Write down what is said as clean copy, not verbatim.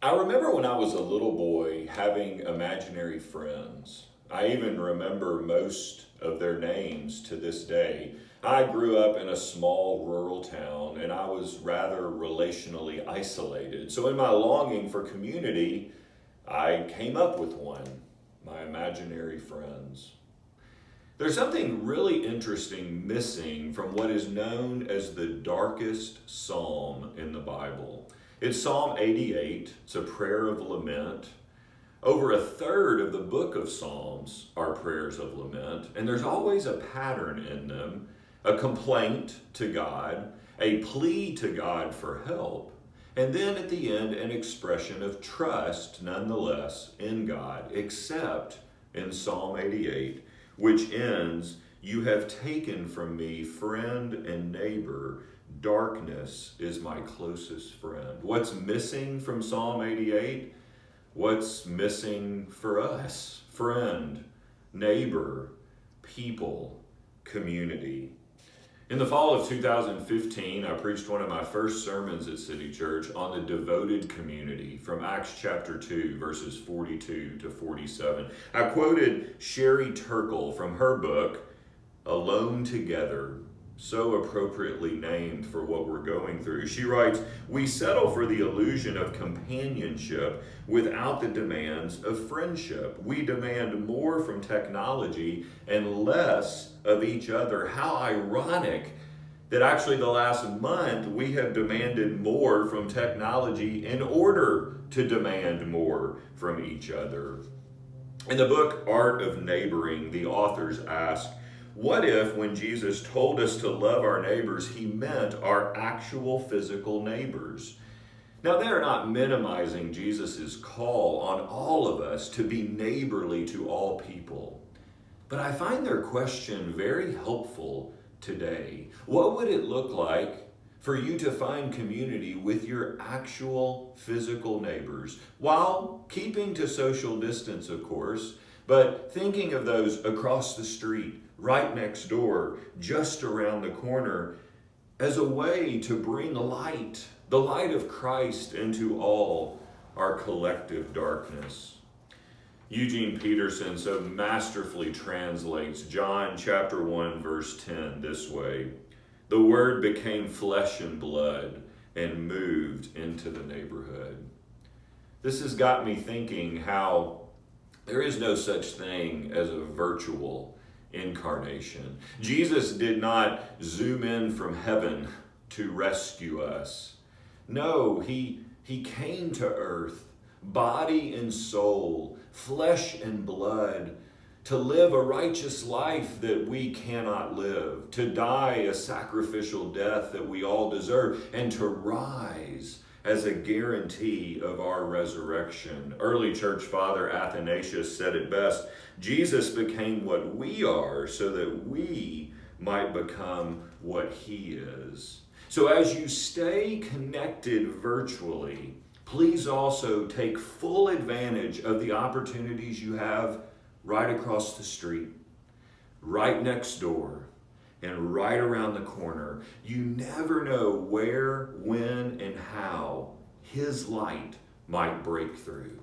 I remember when I was a little boy having imaginary friends. I even remember most of their names to this day. I grew up in a small rural town and I was rather relationally isolated. So, in my longing for community, I came up with one, my imaginary friends. There's something really interesting missing from what is known as the darkest psalm in the Bible. It's Psalm 88. It's a prayer of lament. Over a third of the book of Psalms are prayers of lament, and there's always a pattern in them, a complaint to God, a plea to God for help, and then at the end, an expression of trust, nonetheless, in God, except in Psalm 88, which ends, "You have taken from me friend and neighbor. Darkness is my closest friend." What's missing from Psalm 88? What's missing for us? Friend, neighbor, people, community. In the fall of 2015, I preached one of my first sermons at City Church on the devoted community from Acts chapter 2, verses 42 to 47. I quoted Sherry Turkle from her book, Alone Together, so appropriately named for what we're going through. She writes, "We settle for the illusion of companionship without the demands of friendship. We demand more from technology and less of each other." How ironic that actually the last month we have demanded more from technology in order to demand more from each other. In the book Art of Neighboring, the authors ask, what if when Jesus told us to love our neighbors, he meant our actual physical neighbors? Now, they're not minimizing Jesus' call on all of us to be neighborly to all people. But I find their question very helpful today. What would it look like for you to find community with your actual physical neighbors, while keeping to social distance, of course, but thinking of those across the street, right next door, just around the corner, as a way to bring light, the light of Christ, into all our collective darkness? Eugene Peterson so masterfully translates John chapter 1, verse 10 this way: "The Word became flesh and blood and moved into the neighborhood." This has got me thinking how there is no such thing as a virtual incarnation. Jesus did not zoom in from heaven to rescue us. No, he came to earth, body and soul, flesh and blood, to live a righteous life that we cannot live, to die a sacrificial death that we all deserve, and to rise as a guarantee of our resurrection. Early church father Athanasius said it best: Jesus became what we are so that we might become what he is. So as you stay connected virtually, please also take full advantage of the opportunities you have right across the street, right next door, and right around the corner. You never know where, when, and how his light might break through.